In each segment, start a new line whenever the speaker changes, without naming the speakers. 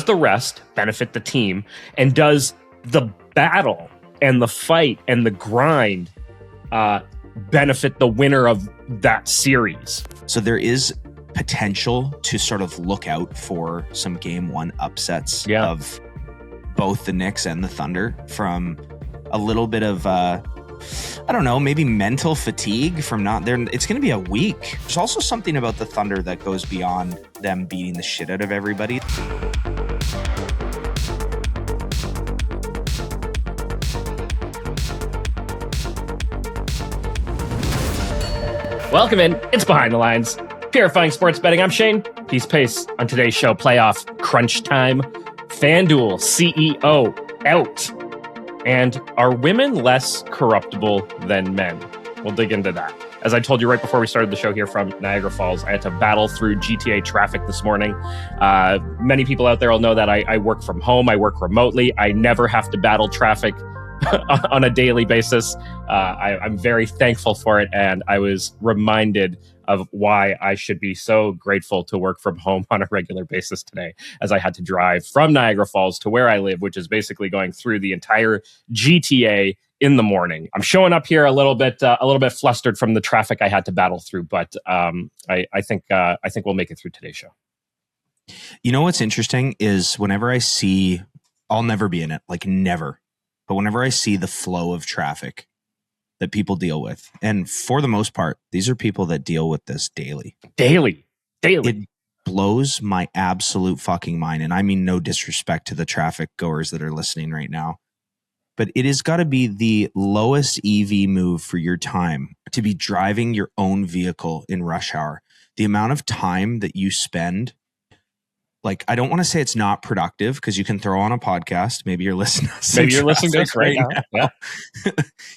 does the rest benefit the team? And does the battle and the fight and the grind benefit the winner of that series?
So there is potential to sort of look out for some game one upsets of both the Knicks and the Thunder from a little bit of, I don't know, maybe mental fatigue from not there. It's going to be a week. There's also something about the Thunder that goes beyond them beating the shit out of everybody.
Welcome in. It's Behind the Lines. Purifying sports betting. I'm Shane. Peace Pace. On today's show, playoff crunch time. FanDuel CEO out. And are women less corruptible than men? We'll dig into that. As I told you right before we started the show here from Niagara Falls, I had to battle through GTA traffic this morning. Many people out there will know that I work from home. I work remotely. I never have to battle traffic on a daily basis. I'm very thankful for it, and I was reminded of why I should be so grateful to work from home on a regular basis today, as I had to drive from Niagara Falls to where I live, which is basically going through the entire GTA in the morning. I'm showing up here a little bit flustered from the traffic I had to battle through, but I think we'll make it through today's show.
You know what's interesting is whenever I see, I'll never be in it, like never. But whenever I see the flow of traffic that people deal with, and for the most part, these are people that deal with this daily. It blows my absolute fucking mind. And I mean no disrespect to the traffic goers that are listening right now. But it has got to be the lowest EV move for your time to be driving your own vehicle in rush hour. The amount of time that you spend, like, I don't want to say it's not productive because you can throw on a podcast. Maybe you're listening.
Maybe you're listening to us right now. Yeah.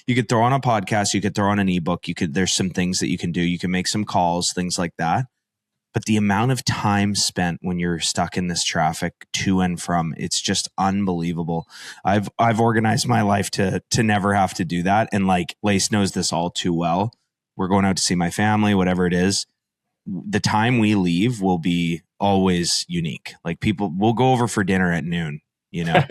You could throw on a podcast. You could throw on an ebook. There's some things that you can do. You can make some calls, things like that. But the amount of time spent when you're stuck in this traffic to and from, it's just unbelievable. I've organized my life to never have to do that. And like Lace knows this all too well. We're going out to see my family, whatever it is. The time we leave will be always unique. Like people will go over for dinner at noon, you know,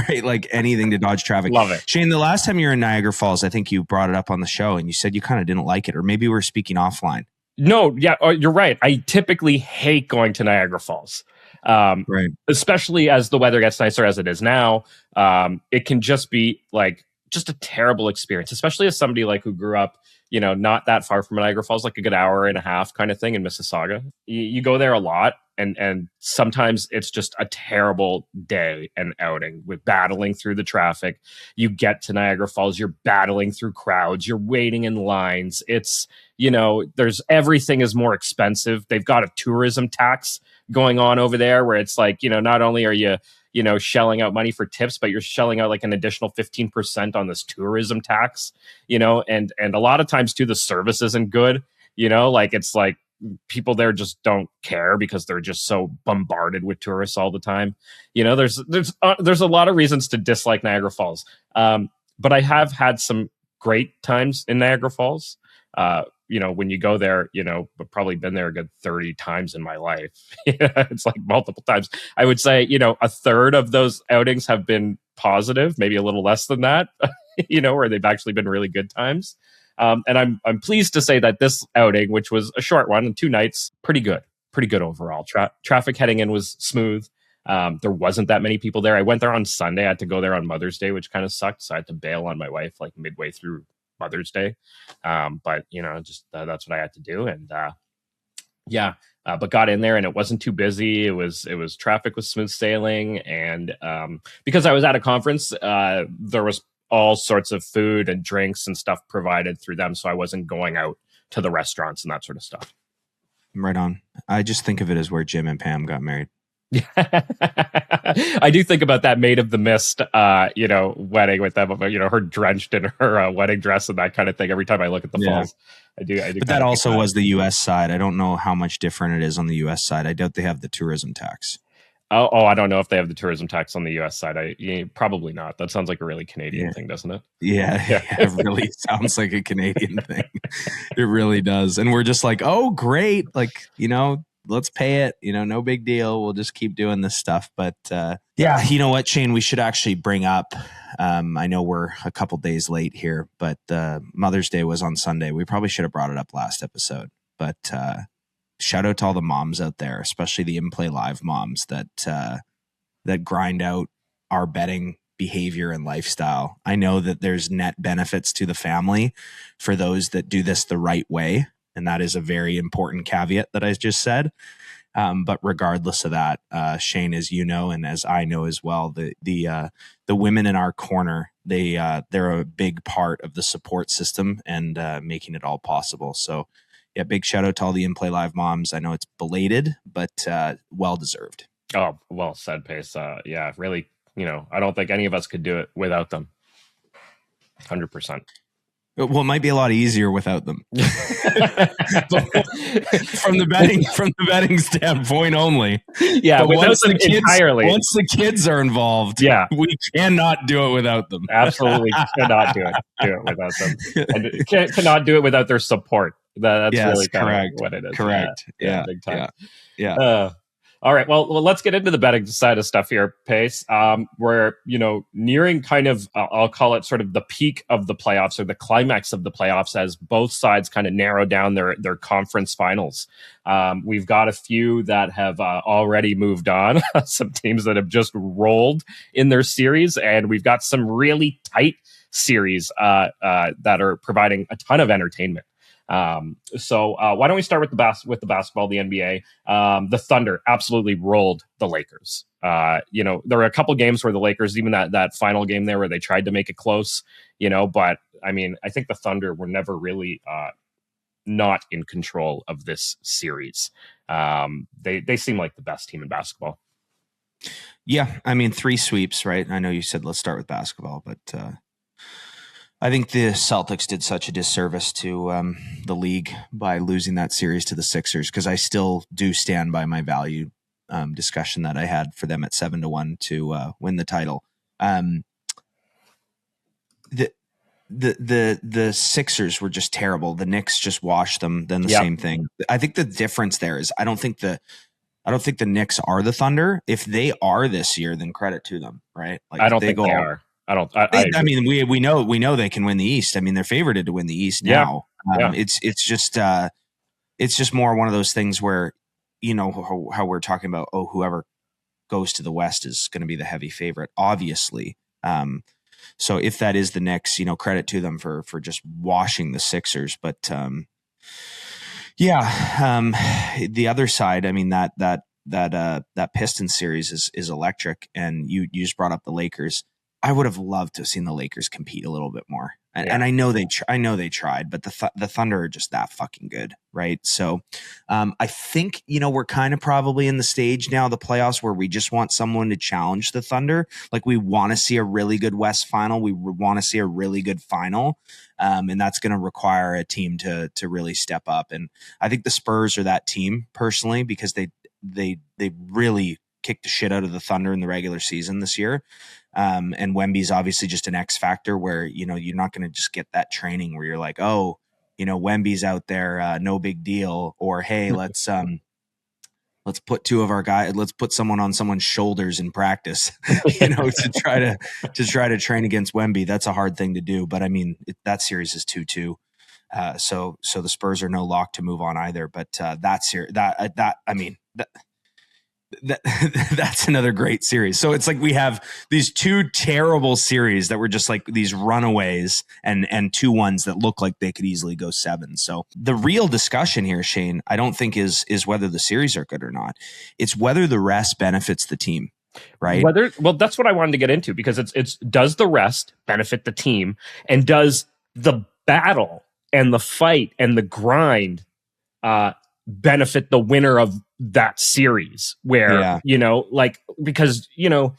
right? Like anything to dodge traffic.
Love it.
Shane, the last time you were in Niagara Falls, I think you brought it up on the show and you said you kind of didn't like it, or maybe we were speaking offline.
No, yeah, you're right. I typically hate going to Niagara Falls. Right. Especially as the weather gets nicer as it is now. It can just be like just a terrible experience, especially as somebody like who grew up, you know, not that far from Niagara Falls, like a good hour and a half kind of thing in Mississauga. You go there a lot, and sometimes it's just a terrible day and outing with battling through the traffic. You get to Niagara Falls, you're battling through crowds, you're waiting in lines. It's, you know, everything is more expensive. They've got a tourism tax going on over there where it's like, you know, not only are you shelling out money for tips, but you're shelling out like an additional 15% on this tourism tax, you know, and a lot of times too, the service isn't good, you know, like it's like people there just don't care because they're just so bombarded with tourists all the time. You know, there's a lot of reasons to dislike Niagara Falls. But I have had some great times in Niagara Falls. You know, when you go there, you know, I've probably been there a good 30 times in my life. It's like multiple times. I would say, you know, a third of those outings have been positive, maybe a little less than that, you know, where they've actually been really good times. And I'm pleased to say that this outing, which was a short one, 2 nights, pretty good overall. Traffic heading in was smooth. There wasn't that many people there. I went there on Sunday. I had to go there on Mother's Day, which kind of sucked. So I had to bail on my wife like midway through Mother's Day. But you know, just that's what I had to do. And but got in there and it wasn't too busy. It was traffic was smooth sailing. And because I was at a conference, there was all sorts of food and drinks and stuff provided through them. So I wasn't going out to the restaurants and that sort of stuff.
Right on. I just think of it as where Jim and Pam got married.
I do think about that Maid of the Mist, you know, wedding with them, you know, her drenched in her wedding dress and that kind of thing. Every time I look at the falls, I do.
But that also was the U.S. side. I don't know how much different it is on the U.S. side. I doubt they have the tourism tax.
Oh, I don't know if they have the tourism tax on the U.S. side. Probably not. That sounds like a really Canadian thing, doesn't it?
Yeah, it really sounds like a Canadian thing. It really does. And we're just like, oh, great. Like, you know, let's pay it. No big deal. We'll just keep doing this stuff. But yeah, you know what, Shane, we should actually bring up. I know we're a couple days late here, but Mother's Day was on Sunday. We probably should have brought it up last episode. But shout out to all the moms out there, especially the inplayLIVE moms that grind out our betting behavior and lifestyle. I know that there's net benefits to the family for those that do this the right way. And that is a very important caveat that I just said. But regardless of that, Shane, as you know, and as I know as well, the women in our corner, they're a big part of the support system and making it all possible. So yeah, big shout out to all the inplayLIVE moms. I know it's belated, but well deserved.
Oh, well said, Pace. Yeah, really, I don't think any of us could do it without them. 100%.
Well, it might be a lot easier without them. From the betting standpoint only.
Yeah,
but
without them entirely.
Once the kids are involved,
yeah,
we cannot do it without them.
Absolutely cannot do it without them. And cannot do it without their support. That's really correct. What it is.
Correct. Yeah.
Big time.
Yeah.
All right. Well, let's get into the betting side of stuff here, Pace. We're, nearing kind of, I'll call it sort of the peak of the playoffs or the climax of the playoffs as both sides kind of narrow down their conference finals. We've got a few that have already moved on, some teams that have just rolled in their series, and we've got some really tight series that are providing a ton of entertainment. So why don't we start with the basketball, the NBA? The Thunder absolutely rolled the Lakers. There were a couple games where the Lakers, even that final game there where they tried to make it close, but I mean, I think the Thunder were never really not in control of this series. They seem like the best team in basketball.
Yeah, I mean, 3 sweeps, right? I know you said let's start with basketball, but I think the Celtics did such a disservice to the league by losing that series to the Sixers, because I still do stand by my value discussion that I had for them at 7-1 to win the title. The Sixers were just terrible. The Knicks just washed them. Then the same thing. I think the difference there is I don't think the Knicks are the Thunder. If they are this year, then credit to them, right? Like,
I don't think they are.
I mean, we know they can win the East. I mean, they're favored to win the East now. It's just more one of those things where, how we're talking about, whoever goes to the West is going to be the heavy favorite, obviously. So if that is the Knicks, credit to them for just washing the Sixers. But the other side, I mean, that Pistons series is electric, and you just brought up the Lakers. I would have loved to have seen the Lakers compete a little bit more. And I know they tried, but the Thunder are just that fucking good, right? So I think, we're kind of probably in the stage now, the playoffs, where we just want someone to challenge the Thunder. Like, we want to see a really good West final. We want to see a really good final. And that's going to require a team to really step up. And I think the Spurs are that team, personally, because they really kicked the shit out of the Thunder in the regular season this year. And Wemby's obviously just an X factor where, you're not going to just get that training where you're like, Wemby's out there, no big deal. Or, hey, let's put 2 of our guys, let's put someone on someone's shoulders in practice, to try to train against Wemby. That's a hard thing to do. But I mean, that series is 2-2. So the Spurs are no lock to move on either. But that's another great series. So it's like we have these 2 terrible series that were just like these runaways, and 2 ones that look like they could easily go 7. So the real discussion here, Shane, I don't think is whether the series are good or not. It's whether the rest benefits the team, right?
Well, that's what I wanted to get into, because it's does the rest benefit the team, and does the battle and the fight and the grind benefit the winner of that series, where because you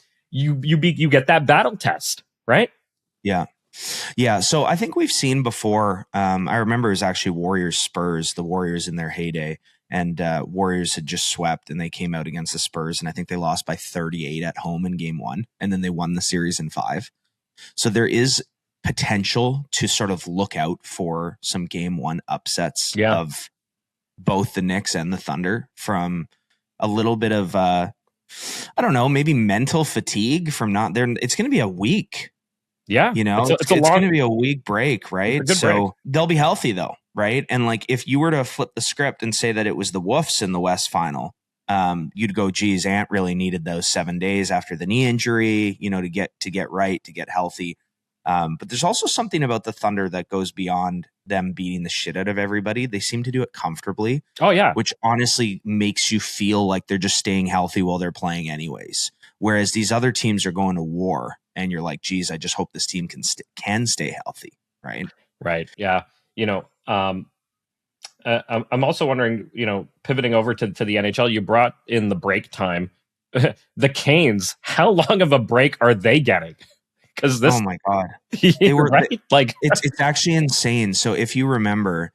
get that battle test, right?
Yeah. So I think we've seen before. I remember it was actually Warriors Spurs, the Warriors in their heyday, and Warriors had just swept, and they came out against the Spurs, and I think they lost by 38 at home in game 1, and then they won the series in 5. So there is potential to sort of look out for some game 1 upsets of both the Knicks and the Thunder from a little bit of, I don't know, maybe mental fatigue from not there. It's going to be a week.
Yeah.
It's going to be a week break, right? So they'll be healthy though, right? And like if you were to flip the script and say that it was the Wolves in the West Final, you'd go, geez, Ant really needed those 7 days after the knee injury, to get right, to get healthy. But there's also something about the Thunder that goes beyond them beating the shit out of everybody. They seem to do it comfortably.
Oh, yeah.
Which honestly makes you feel like they're just staying healthy while they're playing anyways. Whereas these other teams are going to war and you're like, geez, I just hope this team can stay healthy. Right.
Right. Yeah. I'm also wondering, pivoting over to the NHL, you brought in the break time. The Canes, how long of a break are they getting? Because this,
oh my God,
they were right.
It's actually insane. So if you remember,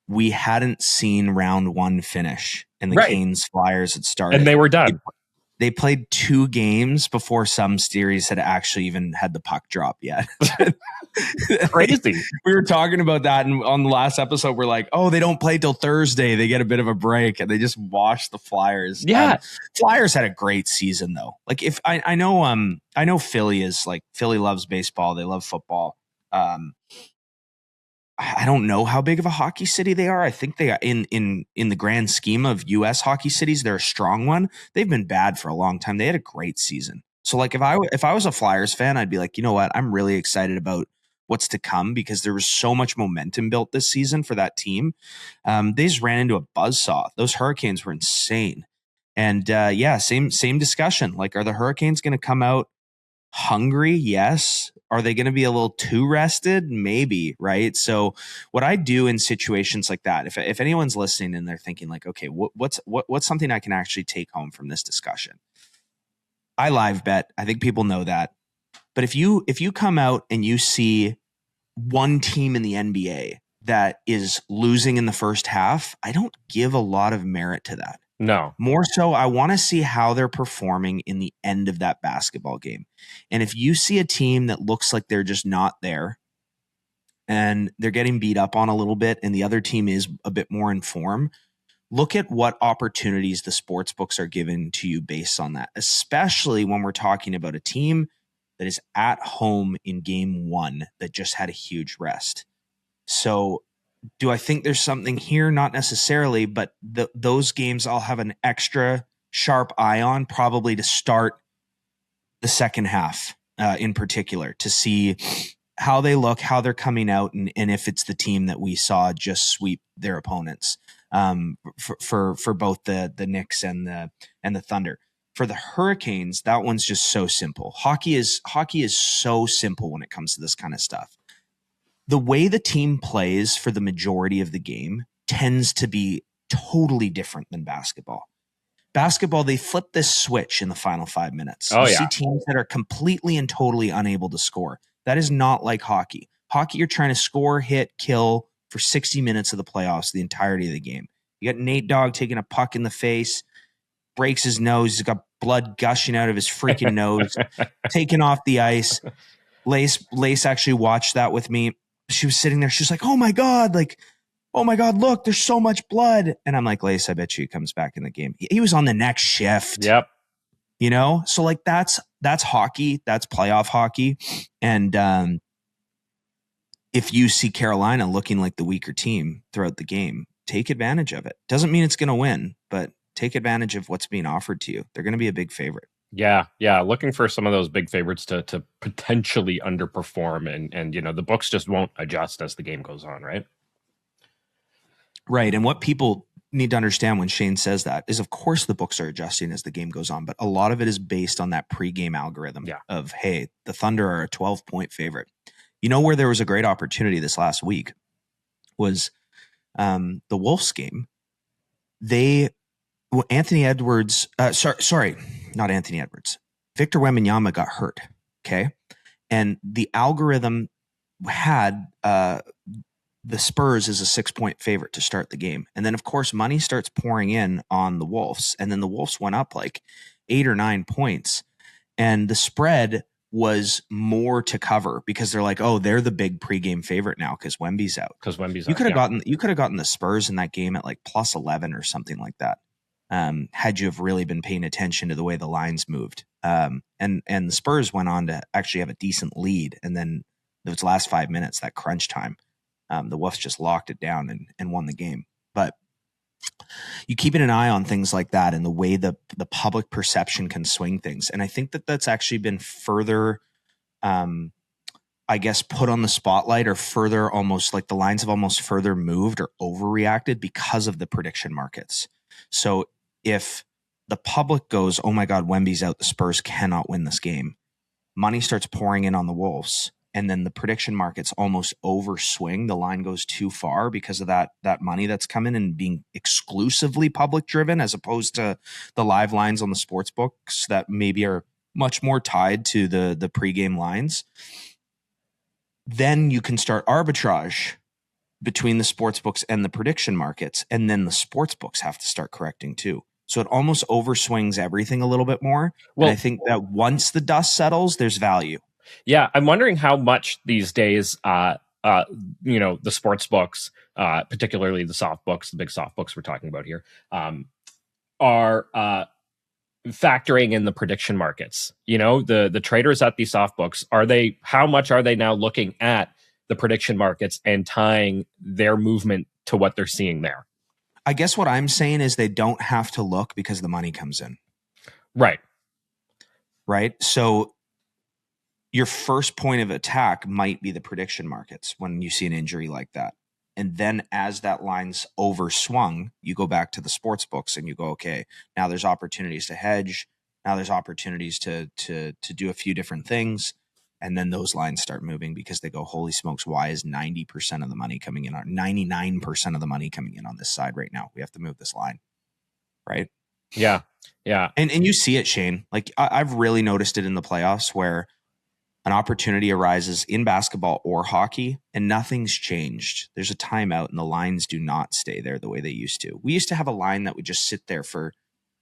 we hadn't seen round one finish, and the Canes Flyers had started,
and they were done.
They played 2 games before some series had actually even had the puck drop yet.
Crazy.
We were talking about that, and on the last episode, we're like, "Oh, they don't play till Thursday. They get a bit of a break, and they just wash the Flyers."
Yeah,
Flyers had a great season though. Like if I know Philly is like Philly loves baseball. They love football. I don't know how big of a hockey city they are. I think they are in the grand scheme of U.S. hockey cities, they're a strong one. They've been bad for a long time. They had a great season. So like if I was a Flyers fan, I'd be like, you know what? I'm really excited about what's to come because there was so much momentum built this season for that team. They just ran into a buzzsaw. Those Hurricanes were insane. And same discussion. Like, are the Hurricanes going to come out hungry? Yes. Are they going to be a little too rested? Maybe, right? So what I do in situations like that, if anyone's listening and they're thinking like, okay, what's something I can actually take home from this discussion? I live bet. I think people know that. But if you come out and you see one team in the NBA that is losing in the first half, I don't give a lot of merit to that.
No.
More so, I want to see how they're performing in the end of that basketball game. And if you see a team that looks like they're just not there and they're getting beat up on a little bit and the other team is a bit more in form, look at what opportunities the sports books are given to you based on that, especially when we're talking about a team that is at home in game 1 that just had a huge rest. So do I think there's something here? Not necessarily, but those games I'll have an extra sharp eye on probably to start the second half in particular to see how they look, how they're coming out, and if it's the team that we saw just sweep their opponents for both the Knicks and the Thunder. For the Hurricanes, that one's just so simple. Hockey is so simple when it comes to this kind of stuff. The way the team plays for the majority of the game tends to be totally different than basketball. Basketball, they flip this switch in the final 5 minutes. You see teams that are completely and totally unable to score. That is not like hockey. Hockey, you're trying to score, hit, kill for 60 minutes of the playoffs, the entirety of the game. You got Nate Dogg taking a puck in the face, breaks his nose. He's got blood gushing out of his freaking nose, taken off the ice. Lace actually watched that with me. She was sitting there. She's like, oh my God, look, there's so much blood. And I'm like, Lace, I bet you he comes back in the game. He was on the next shift.
Yep.
So like that's hockey. That's playoff hockey. And if you see Carolina looking like the weaker team throughout the game, take advantage of it. Doesn't mean it's going to win, but take advantage of what's being offered to you. They're going to be a big favorite.
Yeah. Looking for some of those big favorites to potentially underperform, and the books just won't adjust as the game goes on, right?
Right. And what people need to understand when Shane says that is, of course, the books are adjusting as the game goes on, but a lot of it is based on that pregame algorithm of, hey, the Thunder are a 12-point favorite. Where there was a great opportunity this last week was the Wolves game. Anthony Edwards, not Anthony Edwards. Victor Wembanyama got hurt, okay? And the algorithm had the Spurs as a 6-point favorite to start the game. And then, of course, money starts pouring in on the Wolves. And then the Wolves went up like 8 or 9 points. And the spread was more to cover because they're like, oh, they're the big pregame favorite now because Wemby's out. You could have gotten the Spurs in that game at like plus 11 or something like that. Had you have really been paying attention to the way the lines moved. And the Spurs went on to actually have a decent lead. And then those last 5 minutes, that crunch time, the Wolves just locked it down and won the game. But you keeping an eye on things like that and the way the public perception can swing things. And I think that's actually been further, I guess, put on the spotlight, or further, almost like the lines have almost further moved or overreacted because of the prediction markets. So if the public goes, oh my God, Wemby's out, the Spurs cannot win this game, money starts pouring in on the Wolves. And then the prediction markets almost overswing. The line goes too far because of that money that's coming and being exclusively public driven, as opposed to the live lines on the sports books that maybe are much more tied to the pregame lines. Then you can start arbitrage between the sports books and the prediction markets. And then the sports books have to start correcting too. So it almost overswings everything a little bit more. Well, and I think that once the dust settles, there's value.
Yeah, I'm wondering how much these days, the sports books, particularly the soft books, the big soft books we're talking about here, are factoring in the prediction markets. The traders at these soft books, how much are they now looking at the prediction markets and tying their movement to what they're seeing there?
I guess what I'm saying is they don't have to look because the money comes in.
Right.
So your first point of attack might be the prediction markets when you see an injury like that. And then as that line's overswung, you go back to the sports books and you go, okay, now there's opportunities to hedge. Now there's opportunities to do a few different things. And then those lines start moving because they go, holy smokes, why is 90% of the money coming in, or 99% of the money coming in on this side right now? We have to move this line. Right.
Yeah. Yeah.
And you see it, Shane. Like I've really noticed it in the playoffs where an opportunity arises in basketball or hockey and nothing's changed. There's a timeout and the lines do not stay there the way they used to. We used to have a line that would just sit there for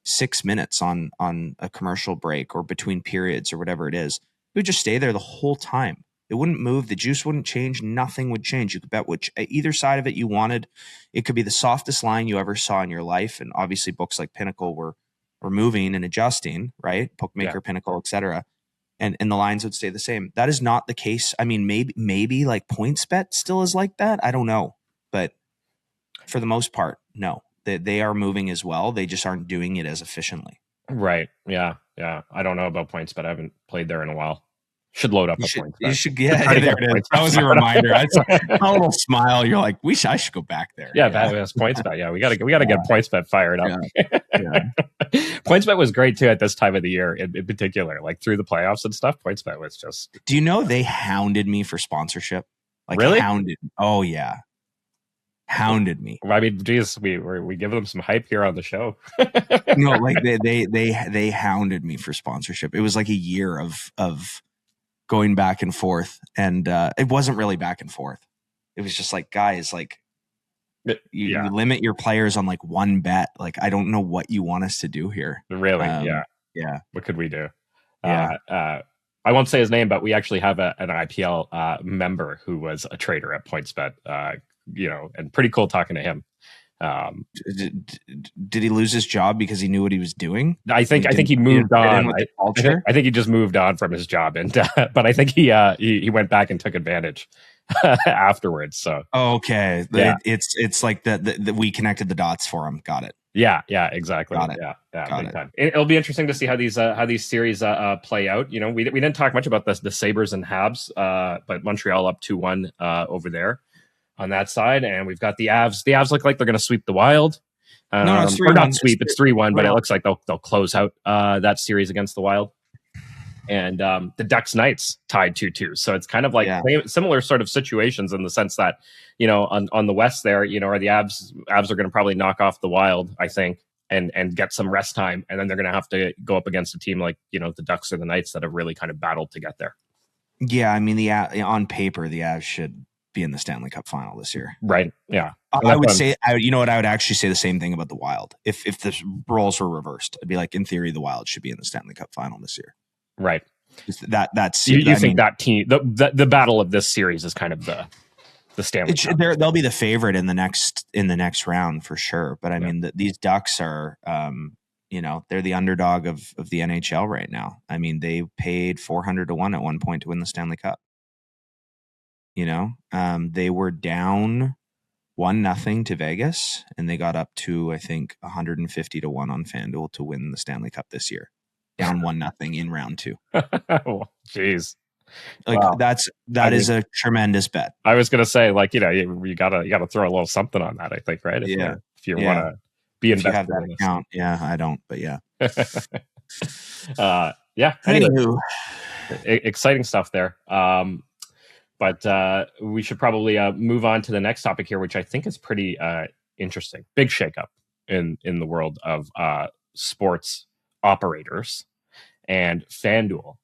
6 minutes on a commercial break or between periods or whatever it is. It would just stay there the whole time. It wouldn't move. The juice wouldn't change. Nothing would change. You could bet which either side of it you wanted. It could be the softest line you ever saw in your life. And obviously books like Pinnacle were moving and adjusting, right? Bookmaker, Pinnacle, etc. And the lines would stay the same. That is not the case. I mean, maybe like PointsBet still is like that. I don't know. But for the most part, no. They are moving as well. They just aren't doing it as efficiently.
Right. Yeah. Yeah. I don't know about PointsBet. I haven't played there in a while. Should load up PointsBet.
You should, yeah, there it is. That was your reminder. A little smile. You're like, I should go back there.
Yeah, that's PointsBet. Yeah, we gotta get PointsBet fired up. Yeah. PointsBet was great too at this time of the year, in particular, like through the playoffs and stuff. PointsBet was just.
Do you know they hounded me for sponsorship? Like
really?
Hounded. Oh yeah, hounded me.
I mean, geez, we give them some hype here on the show.
No, like they hounded me for sponsorship. It was like a year of going back and forth, and it wasn't really back and forth. It was just like, guys, like you limit your players on like one bet. Like, I don't know what you want us to do here.
Really? Yeah. What could we do? Yeah. I won't say his name, but we actually have an IPL member who was a trader at PointsBet. And pretty cool talking to him.
Did he lose his job because he knew what he was doing?
I think he moved on. I think he just moved on from his job, and but I think he went back and took advantage afterwards. So
okay, it's like that we connected the dots for him. Got it.
Yeah, exactly.
Got it.
Yeah. Got it. Time. It'll be interesting to see how these series play out. We didn't talk much about the Sabres and Habs, but Montreal up 2-1 over there on that side, and we've got the Avs. The Avs look like they're going to sweep the Wild.
No, it's 3-1.
Or not sweep. It's 3-1, but it looks like they'll close out that series against the Wild. And the Ducks Knights tied 2-2. So it's kind of like similar sort of situations in the sense that, on the West there, are the Avs are going to probably knock off the Wild, I think, and get some rest time. And then they're going to have to go up against a team like, the Ducks or the Knights that have really kind of battled to get there.
Yeah, I mean, on paper, the Avs should be in the Stanley Cup final this year.
Right. Yeah.
I would say, I would actually say the same thing about the Wild. If the roles were reversed, I'd be like, in theory, the Wild should be in the Stanley Cup final this year.
Right.
That's
you think that team, the battle of this series is kind of the Stanley Cup.
They'll be the favorite in the next round for sure. But I mean, these Ducks are, they're the underdog of the NHL right now. I mean, they paid 400 to 1 at one point to win the Stanley Cup. They were down 1-0 to Vegas, and they got up to, I think, 150 to 1 on FanDuel to win the Stanley Cup this year. Down 1-0 in round 2.
Jeez.
Like wow. that is a tremendous bet.
I was gonna say, like, you gotta throw a little something on that, I think, right? If you want to be invested, if you have that account.
Yeah, I don't, but yeah.
Anyway, exciting stuff there. But we should probably move on to the next topic here, which I think is pretty interesting. Big shakeup in the world of sports operators and FanDuel.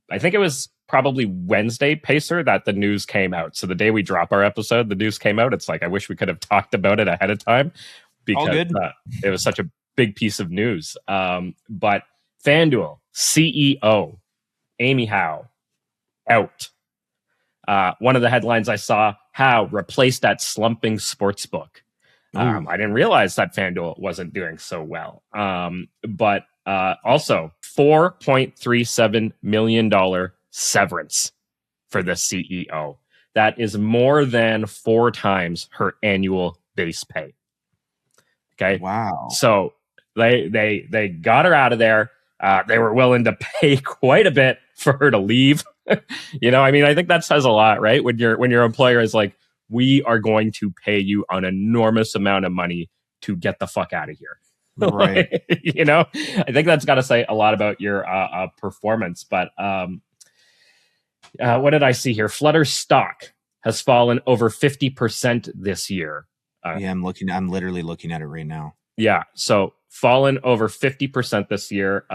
I think it was probably Wednesday, Pacer, that the news came out. So the day we drop our episode, the news came out. It's like, I wish we could have talked about it ahead of time because it was such a big piece of news. But FanDuel CEO Amy Howe out. One of the headlines I saw, Howe replaced that slumping sports book. I didn't realize that FanDuel wasn't doing so well. But also $4.37 million severance for the CEO. That is more than 4 times her annual base pay. Okay.
Wow.
So they got her out of there. They were willing to pay quite a bit for her to leave. I mean, I think that says a lot, right? When your employer is like, we are going to pay you an enormous amount of money to get the fuck out of here.
Right.
I think that's got to say a lot about your performance. But what did I see here? Flutter's stock has fallen over 50% this year.
I'm literally looking at it right now.
Yeah. So fallen over 50% this year.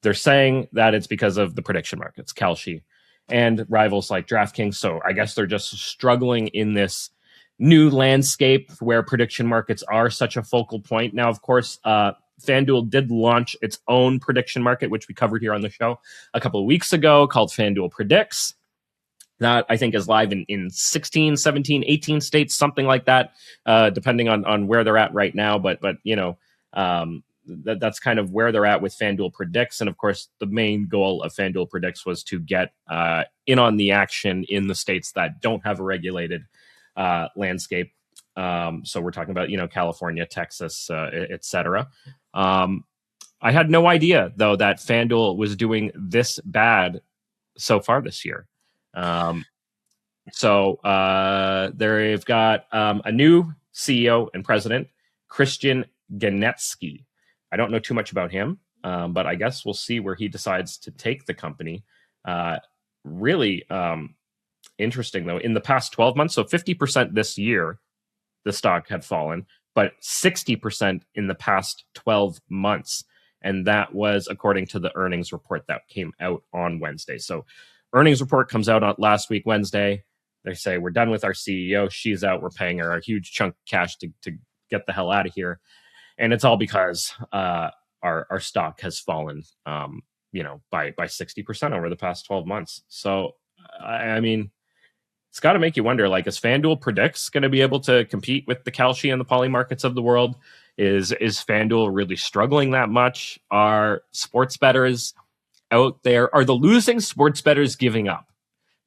They're saying that it's because of the prediction markets, Kalshi, and rivals like DraftKings. So I guess they're just struggling in this new landscape where prediction markets are such a focal point. Now, of course, FanDuel did launch its own prediction market, which we covered here on the show a couple of weeks ago, called FanDuel Predicts. That I think is live in 16, 17, 18 states, something like that, depending on where they're at right now. But that's kind of where they're at with FanDuel Predicts. And of course, the main goal of FanDuel Predicts was to get in on the action in the states that don't have a regulated landscape. So we're talking about, California, Texas, etc. I had no idea, though, that FanDuel was doing this bad so far this year. So they've got a new CEO and president, Christian Genetsky. I don't know too much about him, but I guess we'll see where he decides to take the company. Really interesting, though. In the past 12 months, so 50% this year, the stock had fallen, but 60% in the past 12 months. And that was according to the earnings report that came out on Wednesday. So earnings report comes out on last week, Wednesday. They say, we're done with our CEO. She's out. We're paying her a huge chunk of cash to get the hell out of here. And it's all because our stock has fallen, by 60% over the past 12 months. So, I mean, it's got to make you wonder, like, is FanDuel Predicts going to be able to compete with the Kalshi and the Poly markets of the world? Is FanDuel really struggling that much? Are sports bettors out there? Are the losing sports bettors giving up?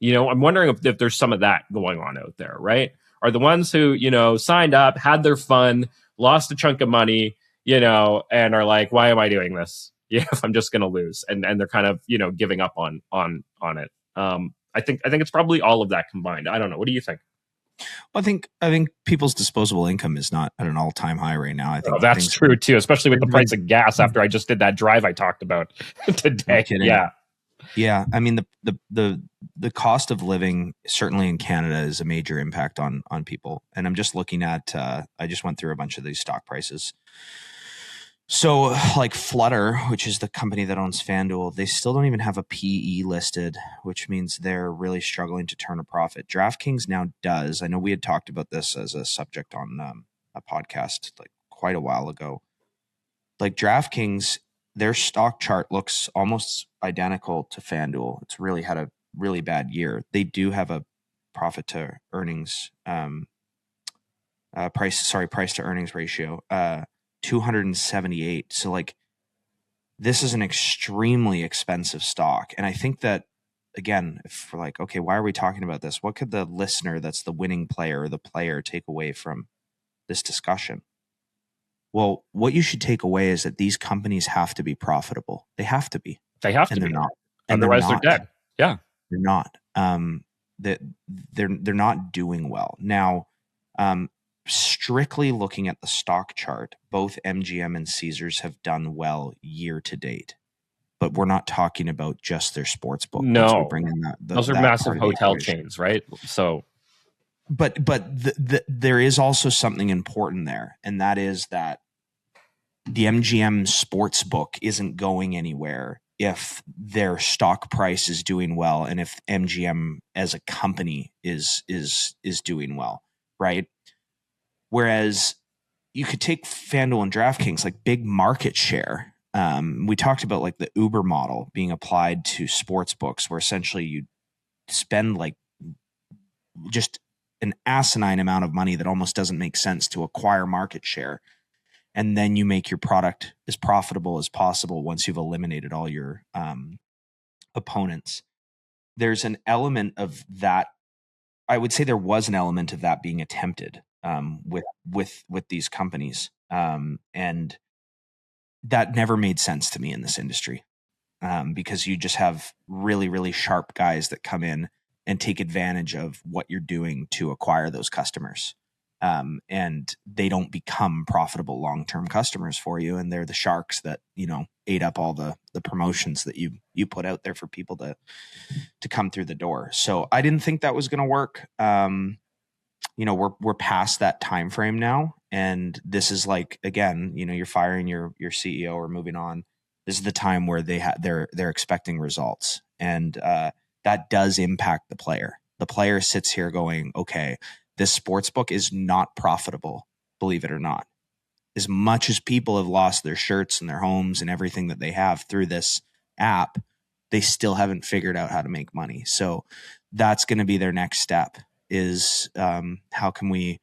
I'm wondering if there's some of that going on out there, right? Are the ones who, signed up, had their fun, lost a chunk of money, and are like, why am I doing this? If I'm just going to lose. And they're kind of, giving up on it. I think it's probably all of that combined. I don't know. What do you think?
Well, I think people's disposable income is not at an all-time high right now. I think
that's true too, especially with the price of gas after I just did that drive I talked about today.
Yeah. I mean, the cost of living certainly in Canada is a major impact on people. And I'm just looking at, I just went through a bunch of these stock prices. So like Flutter, which is the company that owns FanDuel, they still don't even have a PE listed, which means they're really struggling to turn a profit. DraftKings now does. I know we had talked about this as a subject on a podcast like quite a while ago. Like DraftKings their stock chart looks almost identical to FanDuel. It's really had a really bad year. They do have a profit to earnings price to earnings ratio 278. So like this is an extremely expensive stock, and I think that again, if we're like, okay, why are we talking about this? What could the listener that's the winning player or the player take away from this discussion? Well, what you should take away is that these companies have to be profitable. They have to be.
They have to
And they're
be.
not. And
Otherwise, they're dead. Yeah.
They're not. That they're not doing well. Now, strictly looking at the stock chart, both MGM and Caesars have done well year to date. But we're not talking about just their sports book.
No,
we bring in
those are massive hotel chains, right? So,
but there is also something important there, and that is that the MGM sports book isn't going anywhere if their stock price is doing well, and if MGM as a company is doing well, right? Whereas you could take FanDuel and DraftKings, like big market share. We talked about like the Uber model being applied to sports books, where essentially you spend like just an asinine amount of money that almost doesn't make sense to acquire market share. And then you make your product as profitable as possible once you've eliminated all your opponents. There's an element of that. I would say there was an element of that being attempted with these companies. And that never made sense to me in this industry, because you just have really, really sharp guys that come in and take advantage of what you're doing to acquire those customers. And they don't become profitable long-term customers for you. And they're the sharks that, ate up all the promotions that you put out there for people to come through the door. So I didn't think that was going to work. We're past that time frame now. And this is like, again, you're firing your CEO or moving on. This is the time where they're expecting results. And that does impact the player. The player sits here going, okay, this sports book is not profitable, believe it or not. As much as people have lost their shirts and their homes and everything that they have through this app, they still haven't figured out how to make money. So that's going to be their next step is how can we,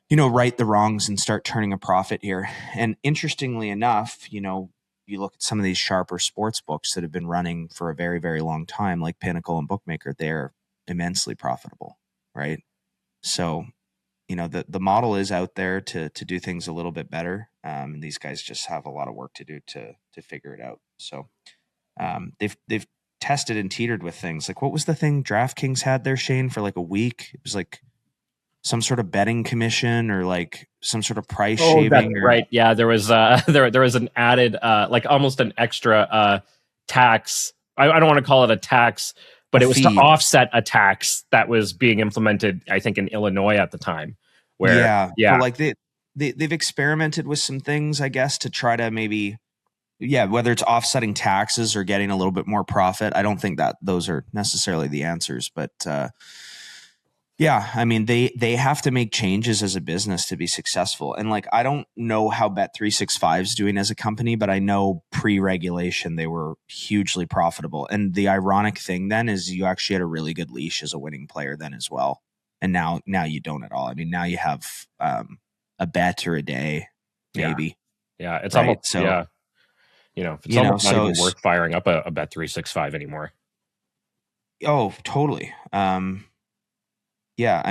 right the wrongs and start turning a profit here. And interestingly enough, you look at some of these sharper sports books that have been running for a very, very long time, like Pinnacle and Bookmaker, they're immensely profitable, right? So, the model is out there to do things a little bit better. And these guys just have a lot of work to do to figure it out. So they've tested and teetered with things. Like, what was the thing DraftKings had there, Shane, for like a week? It was like some sort of betting commission or like some sort of price shaving.
That's right. Yeah, there was there was an added like almost an extra tax. I don't want to call it a tax, but it was to offset a tax that was being implemented, I think, in Illinois at the time. Where
well, like they've experimented with some things, I guess, to try to maybe, whether it's offsetting taxes or getting a little bit more profit. I don't think that those are necessarily the answers, but I mean, they have to make changes as a business to be successful. And like, I don't know how Bet365 is doing as a company, but I know pre-regulation, they were hugely profitable. And the ironic thing then is you actually had a really good leash as a winning player then as well. And now you don't at all. I mean, now you have a bet or a day, maybe.
Yeah, it's right? Almost, so, it's almost not even worth firing up a Bet365 anymore.
Oh, totally. I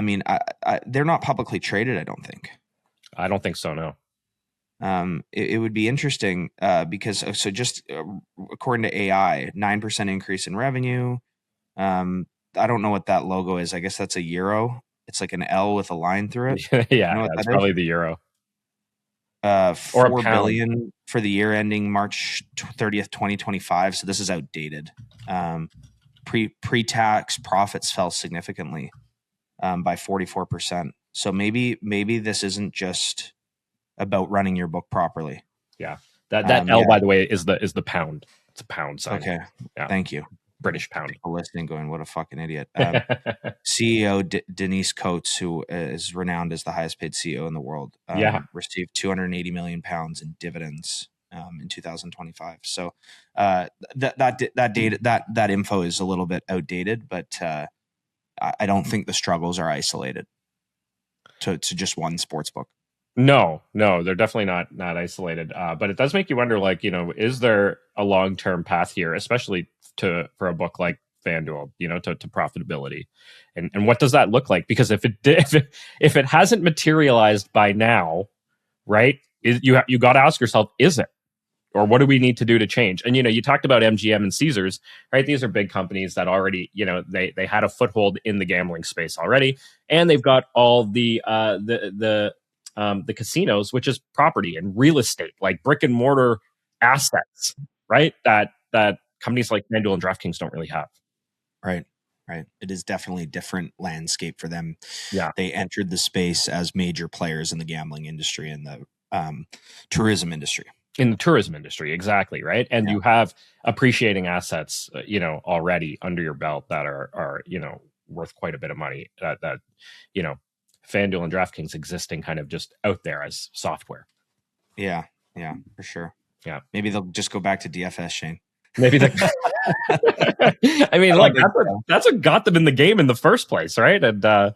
mean, they're not publicly traded, I don't think.
I don't think so, no.
It would be interesting because just according to AI, 9% increase in revenue. I don't know what that logo is. I guess that's a euro. It's like an L with a line through it.
That's probably the euro.
4 billion for the year ending March 30th, 2025. So this is outdated. Pre-tax profits fell significantly. By 44%. So maybe this isn't just about running your book properly.
Yeah. That L, by the way, is the pound. It's a pound sign.
Okay. Yeah. Thank you.
British pound.
People listening going, what a fucking idiot. CEO Denise Coates, who is renowned as the highest paid CEO in the world, received 280 million pounds in dividends in 2025. So that info is a little bit outdated, but I don't think the struggles are isolated to just one sports book.
No, they're definitely not isolated. But it does make you wonder, like, is there a long-term path here, especially for a book like FanDuel, to profitability, and what does that look like? Because if it hasn't materialized by now, right? You got to ask yourself, is it? Or what do we need to do to change? And you talked about MGM and Caesars, right? These are big companies that already, they had a foothold in the gambling space already, and they've got all the casinos, which is property and real estate, like brick and mortar assets, right? That companies like FanDuel and DraftKings don't really have.
Right. It is definitely a different landscape for them.
Yeah.
They entered the space as major players in the gambling industry and the tourism industry.
In the tourism industry, exactly, right? And you have appreciating assets, already under your belt that are worth quite a bit of money. That FanDuel and DraftKings existing kind of just out there as software.
Yeah, for sure.
Yeah,
maybe they'll just go back to DFS, Shane.
Maybe I mean, that's what got them in the game in the first place, right? And I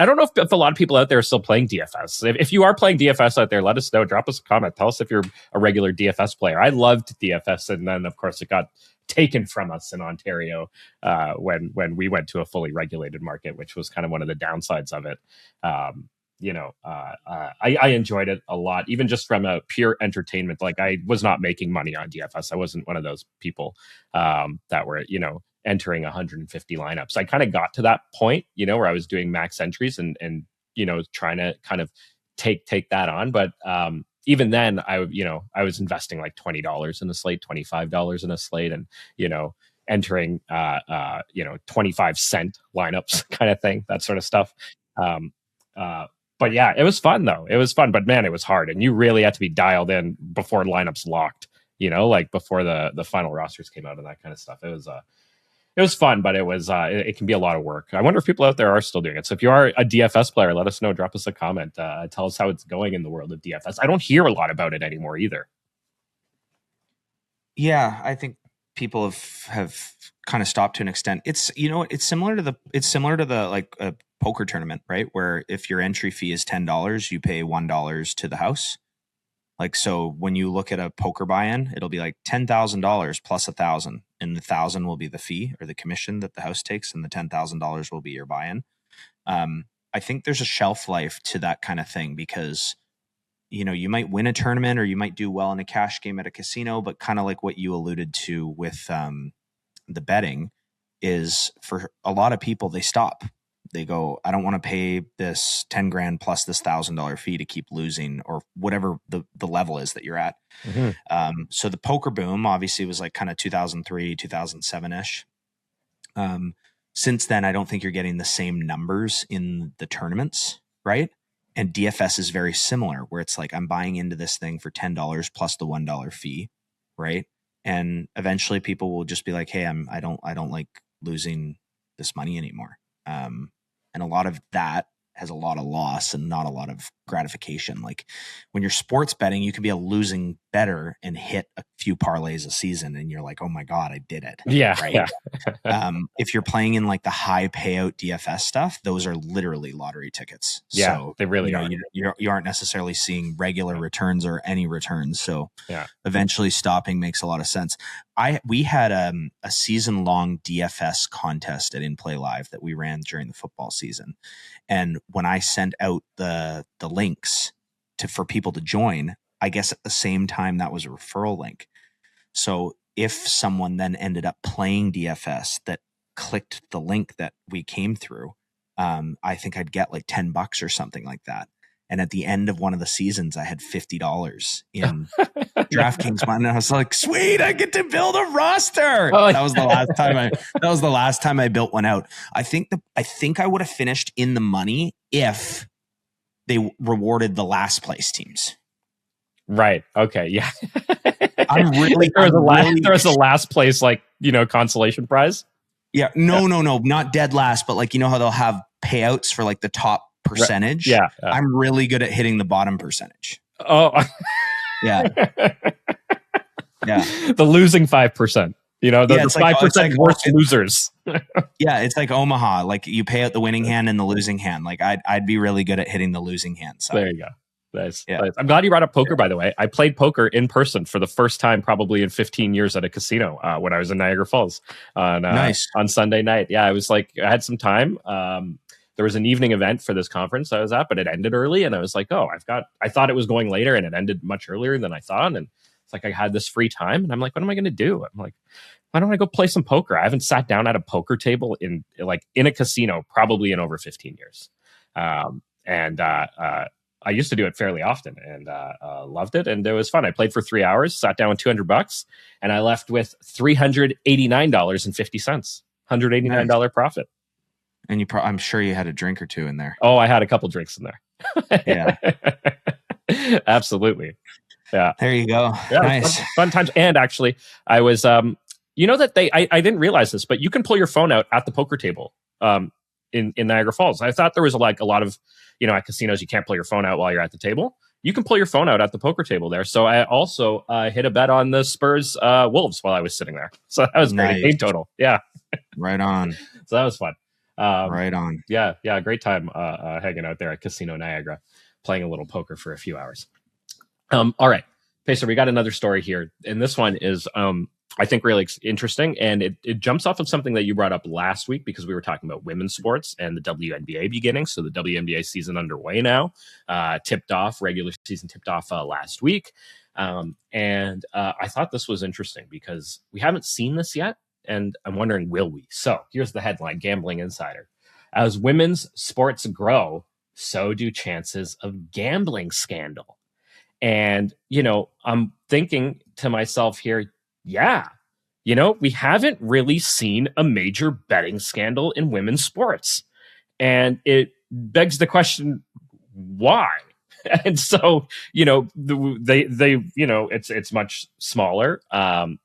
don't know if a lot of people out there are still playing DFS. If you are playing DFS out there, let us know. Drop us a comment. Tell us if you're a regular DFS player. I loved DFS, and then of course it got taken from us in Ontario when we went to a fully regulated market, which was kind of one of the downsides of it. I enjoyed it a lot, even just from a pure entertainment. Like, I was not making money on DFS. I wasn't one of those people that were, entering 150 lineups. I kind of got to that point, where I was doing max entries and trying to kind of take that on. But even then, I was investing like $20 in a slate, $25 in a slate, and entering 25-cent lineups kind of thing, that sort of stuff. But yeah, it was fun though. It was fun, but man, it was hard, and you really had to be dialed in before lineups locked. Like before the final rosters came out and that kind of stuff. It was fun, but it can be a lot of work. I wonder if people out there are still doing it. So if you are a DFS player, let us know. Drop us a comment. Tell us how it's going in the world of DFS. I don't hear a lot about it anymore either.
Yeah, I think people have kind of stopped to an extent. It's similar to the like a poker tournament, right? Where if your entry fee is $10, you pay $1 to the house. Like, so when you look at a poker buy-in, it'll be like $10,000 plus $1,000, and the $1,000 will be the fee or the commission that the house takes, and the $10,000 will be your buy-in. I think there's a shelf life to that kind of thing, because you might win a tournament or you might do well in a cash game at a casino, but kind of like what you alluded to with the betting is, for a lot of people, they stop. They go, I don't want to pay this 10 grand plus this $1,000 fee to keep losing, or whatever the level is that you're at. Mm-hmm. So the poker boom obviously was like kind of 2003, 2007-ish. Since then, I don't think you're getting the same numbers in the tournaments, right? And DFS is very similar, where it's like, I'm buying into this thing for $10 plus the $1 fee, right? And eventually people will just be like, hey, I don't like losing this money anymore. And a lot of that has a lot of loss and not a lot of gratification. Like, when you're sports betting, you can be a losing bettor and hit a few parlays a season, and you're like, oh my God, I did it.
Yeah.
Right. Yeah. If you're playing in like the high payout DFS stuff, those are literally lottery tickets.
Yeah,
so
they really are.
You aren't necessarily seeing regular returns or any returns. So
yeah,
eventually stopping makes a lot of sense. We had a season-long DFS contest at inplayLIVE that we ran during the football season. And when I sent out the links for people to join, I guess at the same time that was a referral link. So if someone then ended up playing DFS that clicked the link that we came through, I think I'd get like $10 or something like that. And at the end of one of the seasons, I had $50 in DraftKings money. And I was like, sweet, I get to build a roster.
Oh,
that was the last time I built one out. I think I would have finished in the money if they rewarded the last place teams.
Right. Okay. Yeah.
I'm really
there was a last place, like, consolation prize.
Yeah. No, not dead last, but like, how they'll have payouts for like the top percentage.
Yeah.
I'm really good at hitting the bottom percentage.
Oh.
Yeah.
The losing 5%. You know, the 5% worst losers.
Yeah, it's like Omaha. Like you pay out the winning hand and the losing hand. Like I'd be really good at hitting the losing hand side.
There you go. Nice. I'm glad you brought up poker, by the way. I played poker in person for the first time probably in 15 years at a casino when I was in Niagara Falls on Sunday night. Yeah, I was like, I had some time. There was an evening event for this conference I was at, but it ended early. And I was like, oh, I thought it was going later and it ended much earlier than I thought. And it's like I had this free time and I'm like, what am I going to do? I'm like, why don't I go play some poker? I haven't sat down at a poker table in a casino probably in over 15 years. I used to do it fairly often and loved it. And it was fun. I played for 3 hours, sat down with $200 and I left with $389.50, $189 profit.
And I'm sure you had a drink or two in there.
Oh, I had a couple drinks in there.
Yeah.
Absolutely. Yeah.
There you go. Yeah, nice.
Fun times. And actually, I was, you know that I didn't realize this, but you can pull your phone out at the poker table in Niagara Falls. I thought there was like a lot of, you know, at casinos, you can't pull your phone out while you're at the table. You can pull your phone out at the poker table there. So I also hit a bet on the Spurs Wolves while I was sitting there. So that was great. Game total. Yeah.
Right on.
So that was fun.
Right on.
Yeah. Great time hanging out there at Casino Niagara, playing a little poker for a few hours. All right, Pacer, we got another story here. And this one is, I think, really interesting. And it jumps off of something that you brought up last week because we were talking about women's sports and the WNBA beginning. So the WNBA season underway now, regular season tipped off last week. And I thought this was interesting because we haven't seen this yet. And I'm wondering, will we? So here's the headline, Gambling Insider. As women's sports grow, so do chances of gambling scandal. And, you know, I'm thinking to myself here, yeah, you know, we haven't really seen a major betting scandal in women's sports. And it begs the question, why? And so, you know, they you know, it's much smaller,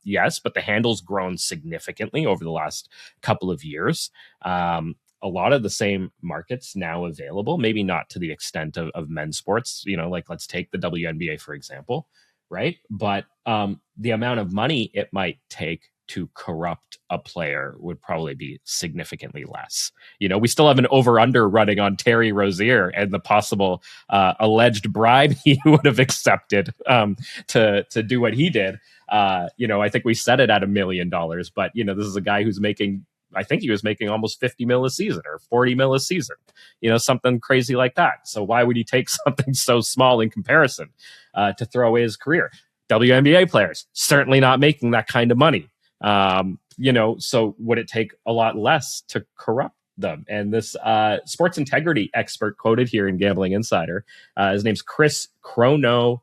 yes, but the handle's grown significantly over the last couple of years. A lot of the same markets now available, maybe not to the extent of men's sports, you know, like let's take the WNBA, for example, right? But the amount of money it might take to corrupt a player would probably be significantly less. You know, we still have an over-under running on Terry Rozier and the possible alleged bribe he would have accepted to do what he did. You know, I think we set it at $1 million, but, you know, this is a guy who's making, I think he was making almost 50 mil a season or 40 mil a season, you know, something crazy like that. So why would he take something so small in comparison to throw away his career? WNBA players certainly not making that kind of money. You know, so would it take a lot less to corrupt them? And this sports integrity expert quoted here in Gambling Insider, his name's Chris Chrono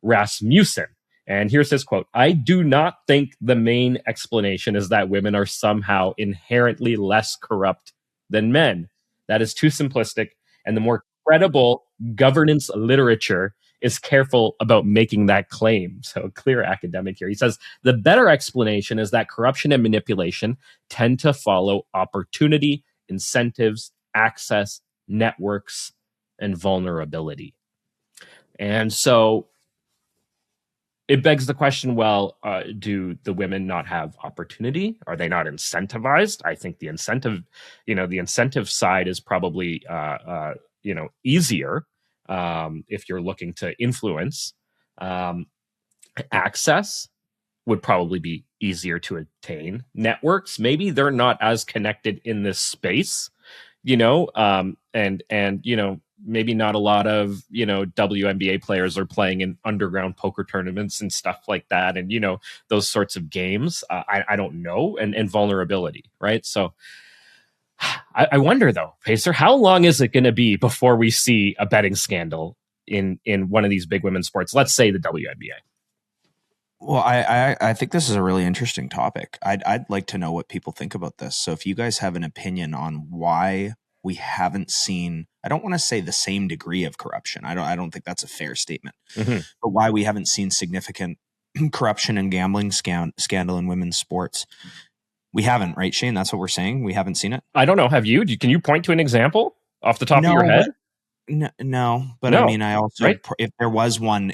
Rasmussen. And here's his quote. I do not think the main explanation is that women are somehow inherently less corrupt than men. That is too simplistic. And the more credible governance literature is careful about making that claim. So clear academic here. He says, the better explanation is that corruption and manipulation tend to follow opportunity, incentives, access, networks, and vulnerability. And so it begs the question, well, do the women not have opportunity? Are they not incentivized? I think the incentive side is probably, easier if you're looking to influence. Access would probably be easier to attain. Networks, maybe they're not as connected in this space, you know, and you know, maybe not a lot of, you know, WNBA players are playing in underground poker tournaments and stuff like that. And, you know, those sorts of games, I don't know. And vulnerability, right? So I wonder, though, Pacer, how long is it going to be before we see a betting scandal in one of these big women's sports? Let's say the WNBA.
Well, I think this is a really interesting topic. I'd like to know what people think about this. So if you guys have an opinion on why we haven't seen, I don't want to say the same degree of corruption. I don't think that's a fair statement. Mm-hmm. But why we haven't seen significant corruption and gambling scandal in women's sports. We haven't, right, Shane? That's what we're saying. We haven't seen it.
I don't know. Have you? Can you point to an example off the top of your head?
No, but I mean, I also, right? if there was one,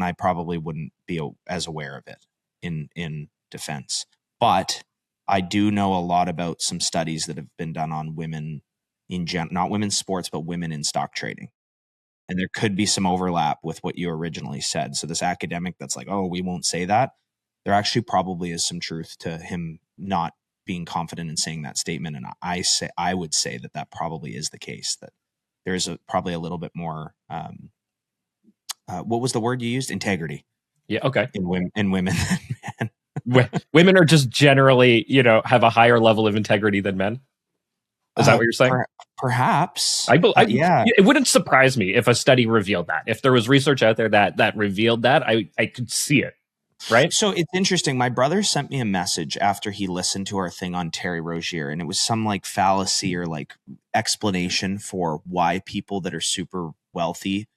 I probably wouldn't be as aware of it. in defense. But I do know a lot about some studies that have been done on women not women's sports, but women in stock trading. And there could be some overlap with what you originally said. So this academic that's like, oh, we won't say that. There actually probably is some truth to him not being confident in saying that statement. And I would say that probably is the case, that there is probably a little bit more, what was the word you used? Integrity.
Yeah. Okay.
In women than men.
Women are just generally, have a higher level of integrity than men. Is that what you're saying?
Perhaps.
Yeah. It wouldn't surprise me if a study revealed that. If there was research out there that revealed that, I could see it. Right.
So it's interesting. My brother sent me a message after he listened to our thing on Terry Rozier, and it was some like fallacy or like explanation for why people that are super wealthy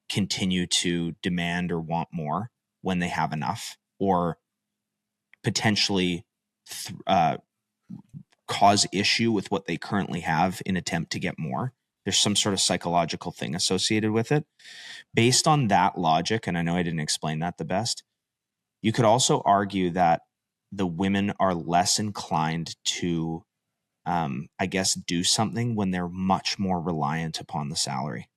continue to demand or want more when they have enough, or potentially cause issue with what they currently have in attempt to get more. There's some sort of psychological thing associated with it. Based on that logic, and I know I didn't explain that the best, you could also argue that the women are less inclined to, I guess, do something when they're much more reliant upon the salary.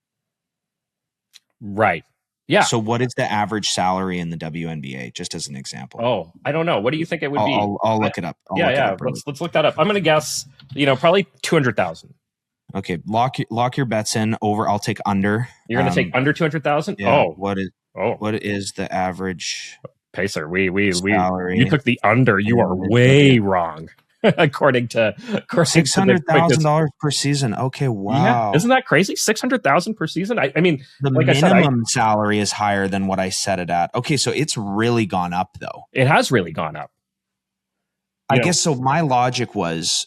Right. Yeah.
So what is the average salary in the WNBA, just as an example?
Oh, I don't know. What do you think it would be?
I'll look it up.
Let's look that up. I'm going to guess, probably 200,000.
Okay. Lock your bets in over. I'll take under.
You're going to take under 200,000?
Yeah,
oh.
What is the average
Pacer? You took the under. You are way wrong. according to
$600,000 per season. Okay, wow,
yeah. Isn't that crazy? $600,000 per season. I mean,
the minimum salary is higher than what I set it at. Okay, so it's really gone up, though.
It has really gone up.
I guess so. My logic was,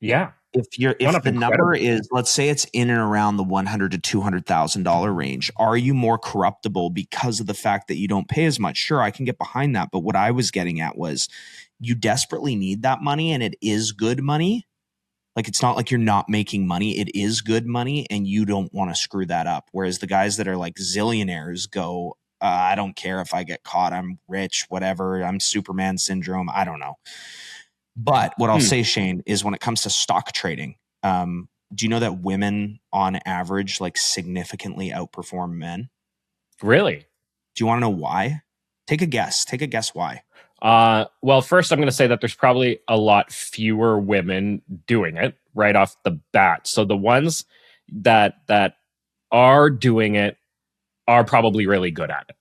yeah,
if the number is, let's say it's in and around the $100,000 to $200,000 range, are you more corruptible because of the fact that you don't pay as much? Sure, I can get behind that. But what I was getting at was, you desperately need that money, and it is good money. Like, it's not like you're not making money. It is good money, and you don't want to screw that up. Whereas the guys that are like zillionaires go, I don't care if I get caught. I'm rich, whatever. I'm Superman syndrome. I don't know. But what I'll say, Shane, is when it comes to stock trading, do you know that women on average like significantly outperform men?
Really?
Do you want to know why? Take a guess. Take a guess why.
Well, first I'm going to say that there's probably a lot fewer women doing it right off the bat. So the ones that are doing it are probably really good at it.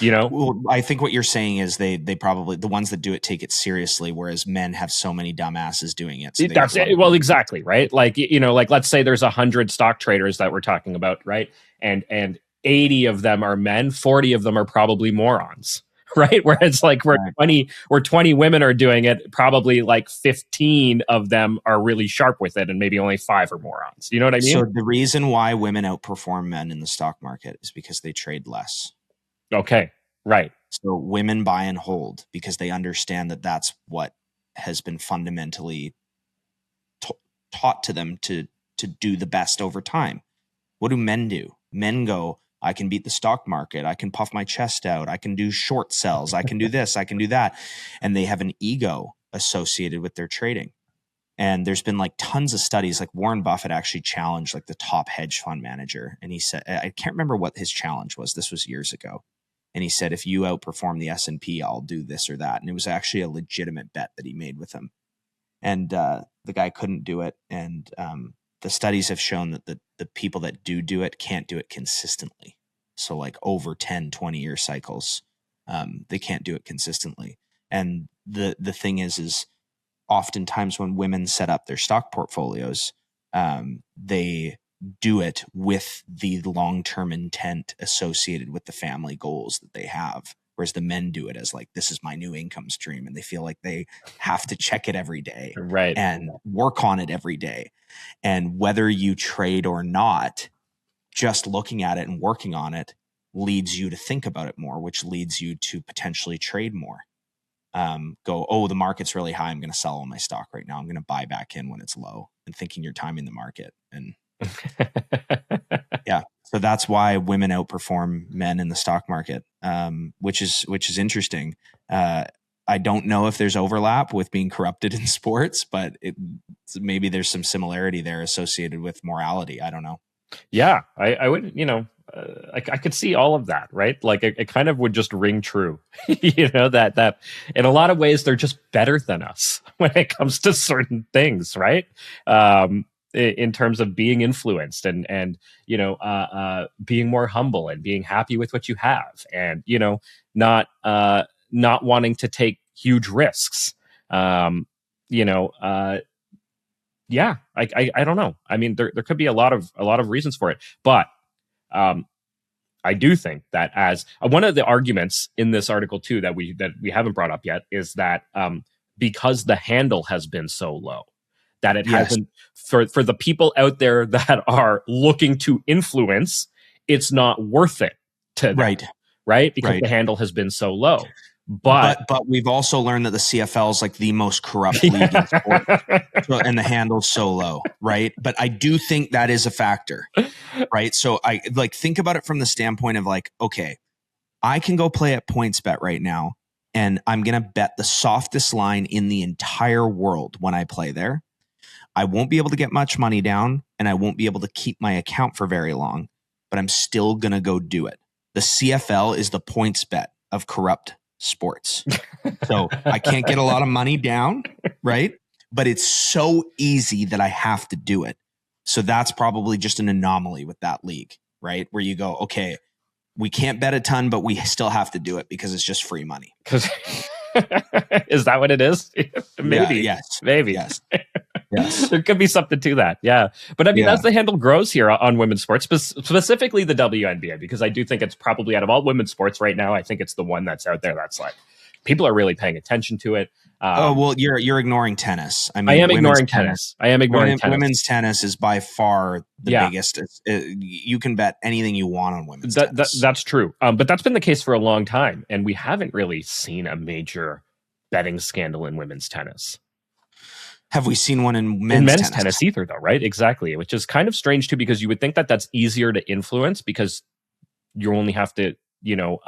Well, I think what you're saying is they probably, the ones that do it take it seriously, whereas men have so many dumbasses doing it. So
that's it. Well, exactly, right? Like, like let's say there's 100 stock traders that we're talking about, right? And 80 of them are men, 40 of them are probably morons. Right. Whereas like where 20 women are doing it, probably like 15 of them are really sharp with it, and maybe only 5 are morons. You know what I mean?
So the reason why women outperform men in the stock market is because they trade less.
Okay. Right.
So women buy and hold because they understand that that's what has been fundamentally taught to them to do the best over time. What do men do? Men go, I can beat the stock market. I can puff my chest out. I can do short sells. I can do this. I can do that. And they have an ego associated with their trading. And there's been like tons of studies, like Warren Buffett actually challenged like the top hedge fund manager. And he said, I can't remember what his challenge was. This was years ago. And he said, if you outperform the S&P, I'll do this or that. And it was actually a legitimate bet that he made with him. And the guy couldn't do it. And the studies have shown that the people that do it can't do it consistently. So like over 10, 20-year cycles, they can't do it consistently. And the thing is oftentimes when women set up their stock portfolios, they do it with the long-term intent associated with the family goals that they have. Whereas the men do it as like, this is my new income stream. And they feel like they have to check it every day,
right,
and work on it every day. And whether you trade or not, just looking at it and working on it leads you to think about it more, which leads you to potentially trade more. The market's really high. I'm going to sell all my stock right now. I'm going to buy back in when it's low, and thinking you're timing the market. And yeah, So that's why women outperform men in the stock market, which is interesting. I don't know if there's overlap with being corrupted in sports, but maybe there's some similarity there associated with morality. I don't know.
Yeah, I would, I could see all of that, right? Like it kind of would just ring true, that in a lot of ways they're just better than us when it comes to certain things, right? In terms of being influenced and being more humble and being happy with what you have, and not wanting to take huge risks. Yeah, I don't know. I mean, there could be a lot of reasons for it, but I do think that as one of the arguments in this article too that we haven't brought up yet is that because the handle has been so low, that it hasn't for the people out there that are looking to influence, it's not worth it to them, right? Because the handle has been so low. But
we've also learned that the CFL is like the most corrupt league in sport, and the handle's so low, right? But I do think that is a factor, right? So I think about it from the standpoint of like, okay, I can go play at PointsBet right now, and I'm gonna bet the softest line in the entire world when I play there. I won't be able to get much money down, and I won't be able to keep my account for very long, but I'm still gonna go do it. The CFL is the PointsBet of corrupt sports. So I can't get a lot of money down, right? But it's so easy that I have to do it. So that's probably just an anomaly with that league, right? Where you go, okay, we can't bet a ton, but we still have to do it because it's just free money.
Is that what it is? Maybe.
Yeah, yes.
Maybe.
Yes. Yes.
There could be something to that. Yeah. But I mean, as the handle grows here on women's sports, specifically the WNBA, because I do think it's probably out of all women's sports right now, I think it's the one that's out there that's like, people are really paying attention to it.
You're ignoring tennis. I mean,
I am ignoring tennis.
Women's tennis is by far the biggest. You can bet anything you want on women's tennis.
That's true. But that's been the case for a long time. And we haven't really seen a major betting scandal in women's tennis.
Have we seen one in men's
tennis either, though, right? Exactly. Which is kind of strange, too, because you would think that that's easier to influence because you only have to, you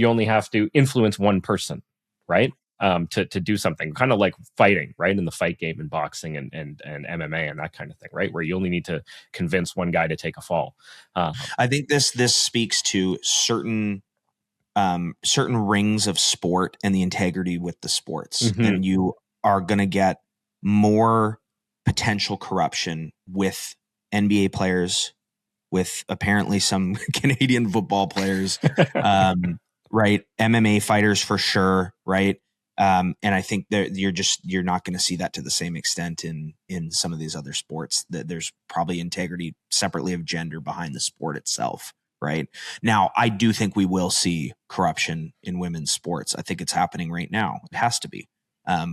only have to influence one person, right? To do something, kind of like fighting, right? In the fight game and boxing and MMA and that kind of thing, right? Where you only need to convince one guy to take a fall.
I think this speaks to certain rings of sport and the integrity with the sports, and you are going to get more potential corruption with NBA players, with apparently some Canadian football players, right? MMA fighters for sure, right? And I think that you're not going to see that to the same extent in some of these other sports. That there's probably integrity separately of gender behind the sport itself, right? Now, I do think we will see corruption in women's sports. I think it's happening right now. It has to be.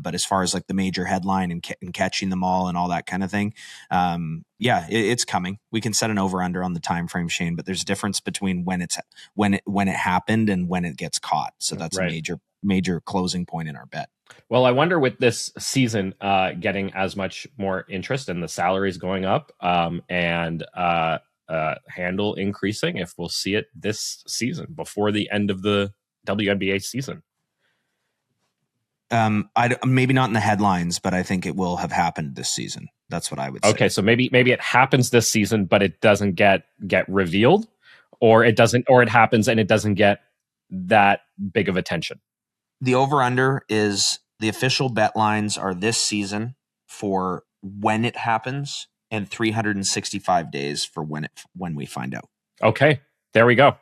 But as far as like the major headline and catching them all and all that kind of thing, it's coming. We can set an over under on the time frame, Shane, but there's a difference between when it happened and when it gets caught. So that's a major closing point in our bet.
Well, I wonder with this season getting as much more interest and the salaries going up and handle increasing, if we'll see it this season before the end of the WNBA season.
Maybe not in the headlines, but I think it will have happened this season. That's what I would say.
Okay, so maybe it happens this season, but it doesn't get revealed, or it happens and it doesn't get that big of attention.
The over-under is the official bet lines are this season for when it happens and 365 days for when we find out.
Okay, there we go.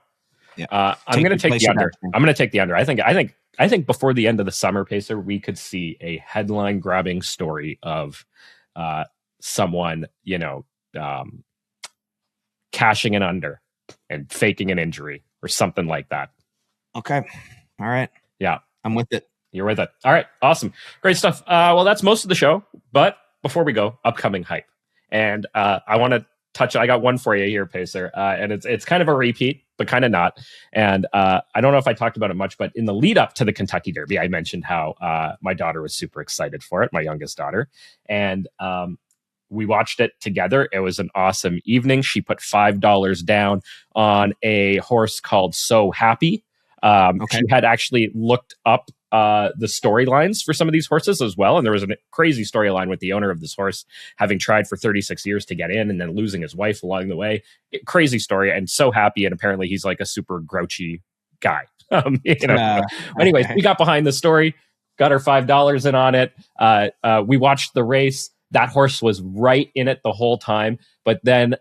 Yeah.
I'm going to take the under. I'm going to take the under. I think before the end of the summer, Pacer, we could see a headline-grabbing story of someone, cashing an under and faking an injury or something like that.
Okay. All right.
Yeah.
I'm with it.
You're with it. All right. Awesome. Great stuff. Well, that's most of the show. But before we go, upcoming hype. And I want to touch. I got one for you here, Pacer. And it's kind of a repeat, but kind of not. And I don't know if I talked about it much, but in the lead up to the Kentucky Derby, I mentioned how my daughter was super excited for it, my youngest daughter. And we watched it together. It was an awesome evening. She put $5 down on a horse called So Happy. She had actually looked up the storylines for some of these horses as well. And there was a crazy storyline with the owner of this horse having tried for 36 years to get in and then losing his wife along the way. Crazy story. And So Happy. And apparently he's like a super grouchy guy. Anyways, we got behind the story, got our $5 in on it. We watched the race. That horse was right in it the whole time. But then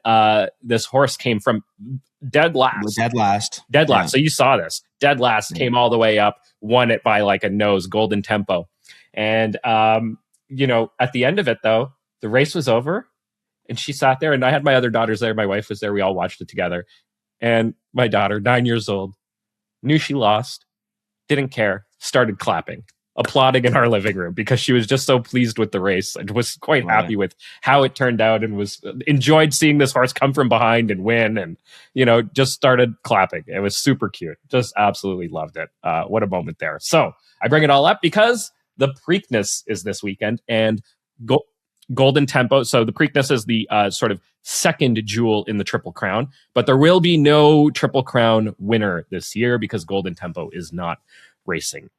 this horse came from dead last. Yeah. So you saw this. Dead last, came all the way up, won it by like a nose, Golden Tempo. And, at the end of it, though, the race was over. And she sat there, and I had my other daughters there. My wife was there. We all watched it together. And my daughter, 9 years old, knew she lost, didn't care, started clapping, applauding in our living room because she was just so pleased with the race and was quite happy with how it turned out and was enjoyed seeing this horse come from behind and win and, just started clapping. It was super cute. Just absolutely loved it. What a moment there. So I bring it all up because the Preakness is this weekend and Golden Tempo. So the Preakness is the sort of second jewel in the Triple Crown, but there will be no Triple Crown winner this year because Golden Tempo is not racing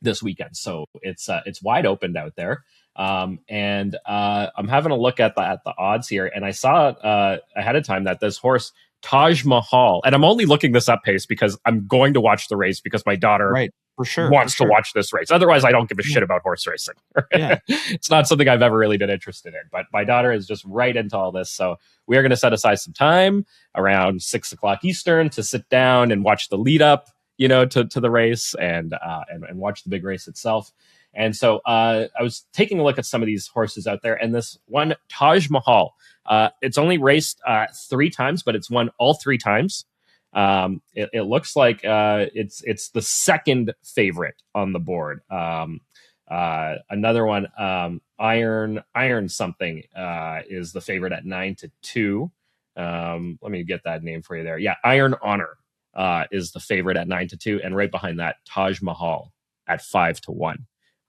this weekend. So it's wide open out there. And I'm having a look at the odds here, and I saw ahead of time that this horse Taj Mahal, and I'm only looking this up, Pace, because I'm going to watch the race because my daughter wants to watch this race. Otherwise, I don't give a shit about horse racing. It's not something I've ever really been interested in, but my daughter is just right into all this. So we are going to set aside some time around 6 o'clock Eastern to sit down and watch the lead up, to the race and watch the big race itself. And so I was taking a look at some of these horses out there, and this one, Taj Mahal, it's only raced 3 times, but it's won all 3 times. It looks like it's the second favorite on the board. Another one, Iron something is the favorite at 9-2. Let me get that name for you there. Yeah, Iron Honor is the favorite at 9-2, and right behind that, Taj Mahal at 5-1.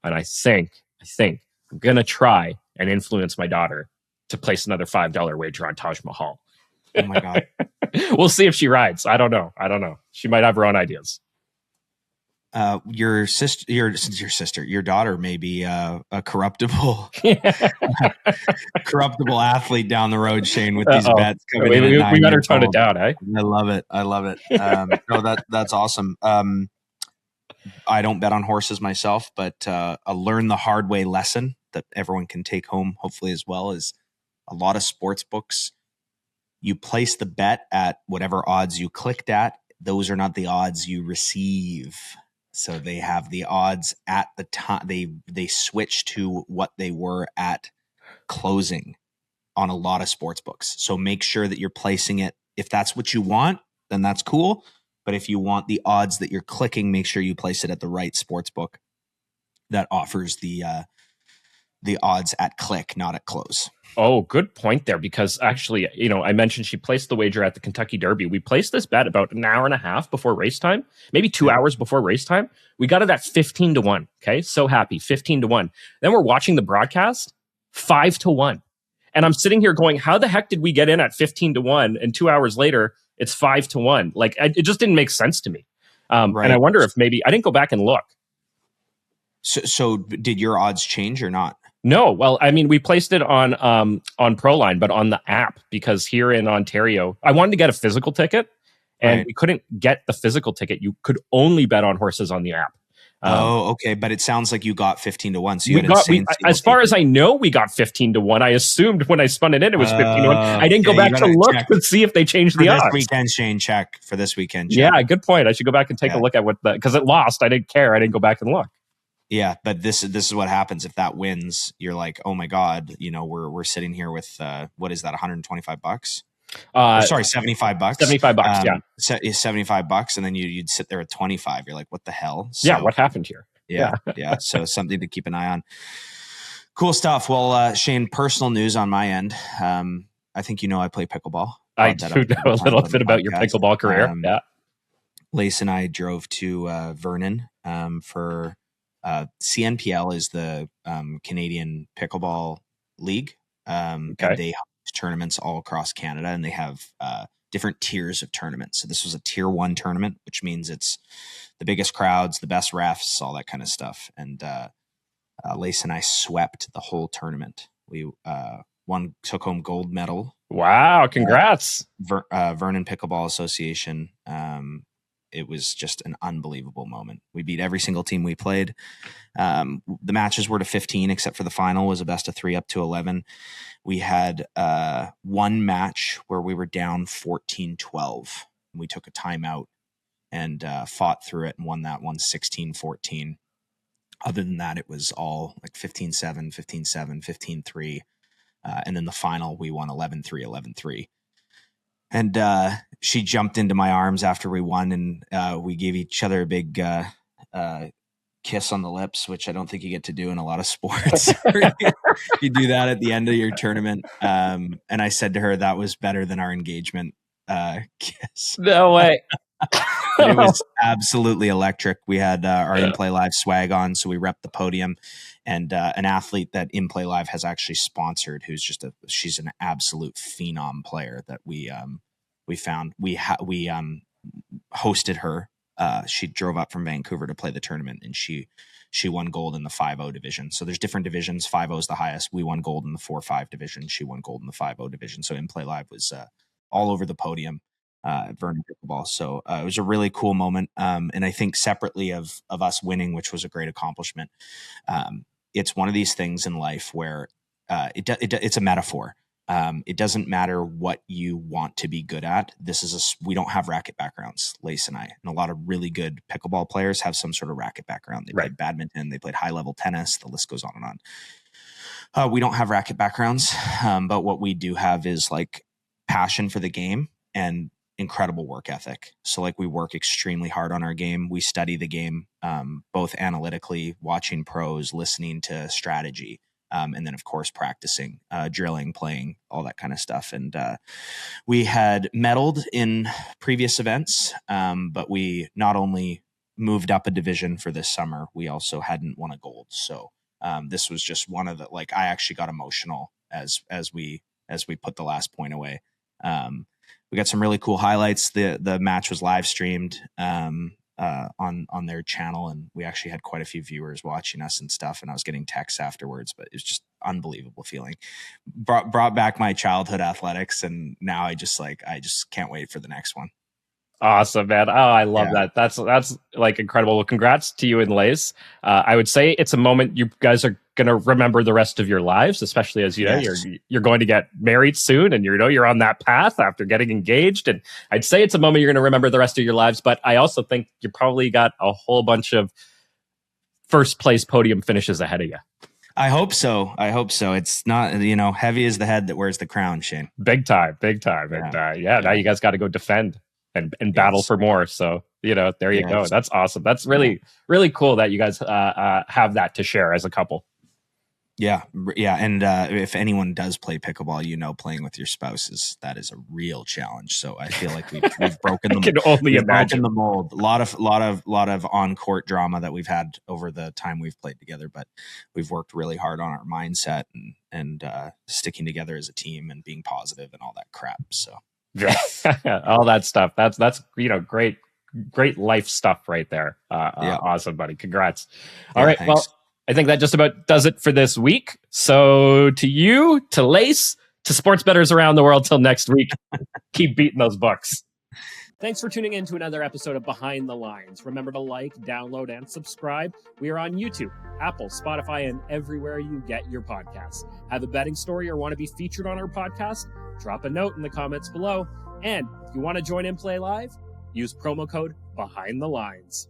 And I think I'm gonna try and influence my daughter to place another $5 wager on Taj Mahal.
Oh my God.
We'll see if she rides. I don't know. She might have her own ideas.
Your daughter may be a corruptible athlete down the road, Shane, with these bets coming in.
We got her tone it down, eh?
I love it. No, that's awesome. I don't bet on horses myself, but a learn the hard way lesson that everyone can take home, hopefully, as well, is a lot of sports books. You place the bet at whatever odds you clicked at. Those are not the odds you receive. So they have the odds at the time. They switch to what they were at closing on a lot of sports books. So make sure that you're placing it. If that's what you want, then that's cool. But if you want the odds that you're clicking, make sure you place it at the right sports book that offers the odds at click, not at close.
Oh, good point there. Because actually, I mentioned she placed the wager at the Kentucky Derby. We placed this bet about an hour and a half before race time, maybe 2 hours before race time. We got it at 15-1. Okay, So Happy, 15-1. Then we're watching the broadcast, 5-1. And I'm sitting here going, how the heck did we get in at 15-1? And 2 hours later, it's 5-1. Like, it just didn't make sense to me. And I wonder if maybe I didn't go back and look.
So did your odds change or not?
No. Well, I mean, we placed it on Proline, but on the app, because here in Ontario, I wanted to get a physical ticket and we couldn't get the physical ticket. You could only bet on horses on the app.
Okay. But it sounds like you got 15-1. So
as far as I know, we got 15-1. I assumed when I spun it in, it was 15-1. I didn't go back to look to see if they changed the odds.
For this weekend, Shane, check. For this weekend, check.
Yeah, good point. I should go back and take a look at because it lost. I didn't care. I didn't go back and look.
Yeah, but this is what happens if that wins. You're like, oh my God, we're sitting here with what is that, $125? Sorry, $75.
$75, yeah.
$75, and then you'd sit there at 25. You're like, what the hell? So,
yeah, what happened here?
Yeah. So something to keep an eye on. Cool stuff. Well, Shane, personal news on my end. I think I play pickleball.
I do know a little bit about your pickleball career. Yeah.
Lace and I drove to Vernon for CNPL is the Canadian Pickleball League. and they host tournaments all across Canada, and they have different tiers of tournaments. So this was a tier 1 tournament, which means it's the biggest crowds, the best refs, all that kind of stuff. And Lace and I swept the whole tournament. We took home gold medal.
Wow! Congrats,
Vernon Pickleball Association. It was just an unbelievable moment. We beat every single team we played. The matches were to 15, except for the final was a best of 3 up to 11. We had one match where we were down 14-12. We took a timeout and fought through it and won that one 16-14. Other than that, it was all like 15-7, 15-7, 15-3. And then the final, we won 11-3, 11-3. And she jumped into my arms after we won, and we gave each other a big kiss on the lips, which I don't think you get to do in a lot of sports. You do that at the end of your tournament. And I said to her, that was better than our engagement kiss.
No way.
It was absolutely electric. We had our inplayLIVE swag on, so we repped the podium. And an athlete that inplayLIVE has actually sponsored, who's just she's an absolute phenom player that we found. We hosted her. She drove up from Vancouver to play the tournament, and she won gold in the 5-0 division. So there's different divisions. 5-0 is the highest. We won gold in the 4-5 division. She won gold in the 5-0 division. So inplayLIVE was all over the podium. Vernon Pickleball. So it was a really cool moment. And I think separately of us winning, which was a great accomplishment, it's one of these things in life where it's a metaphor. It doesn't matter what you want to be good at. We don't have racket backgrounds, Lace and I. And a lot of really good pickleball players have some sort of racket background. They played badminton, they played high-level tennis, the list goes on and on. We don't have racket backgrounds, but what we do have is like passion for the game and incredible work ethic. So like we work extremely hard on our game. We study the game, both analytically, watching pros, listening to strategy, and then of course practicing, drilling, playing, all that kind of stuff. And we had medaled in previous events, but we not only moved up a division for this summer, we also hadn't won a gold. So this was just one of the, like, I actually got emotional as we put the last point away. We got some really cool highlights. The match was live streamed on their channel, and we actually had quite a few viewers watching us and stuff. And I was getting texts afterwards, but it was just unbelievable feeling. Brought back my childhood athletics, and now I just can't wait for the next one.
Awesome, man. Oh, I love that. That's like incredible. Well, congrats to you and Lace. I would say it's a moment you guys are going to remember the rest of your lives, especially as you're going to get married soon, and you're on that path after getting engaged. And I'd say it's a moment you're going to remember the rest of your lives. But I also think you probably got a whole bunch of first place podium finishes ahead of you.
I hope so. It's not, heavy is the head that wears the crown, Shane.
Big time. And now you guys got to go defend and battle for more. So, there you go. That's awesome. That's really, really cool that you guys have that to share as a couple.
Yeah. And if anyone does play pickleball, playing with your spouse that is a real challenge. So I feel like we've broken the broken the mold. A lot of on-court drama that we've had over the time we've played together, but we've worked really hard on our mindset and sticking together as a team and being positive and all that crap. So
all that stuff. That's great life stuff right there. Awesome, buddy. Congrats. All right. Thanks. Well, I think that just about does it for this week. So to you, to Lace, to sports bettors around the world, till next week, keep beating those books. Thanks for tuning in to another episode of Behind the Lines. Remember to like, download, and subscribe. We are on YouTube, Apple, Spotify, and everywhere you get your podcasts. Have a betting story or want to be featured on our podcast? Drop a note in the comments below. And if you want to join inplayLIVE, use promo code Behind the Lines.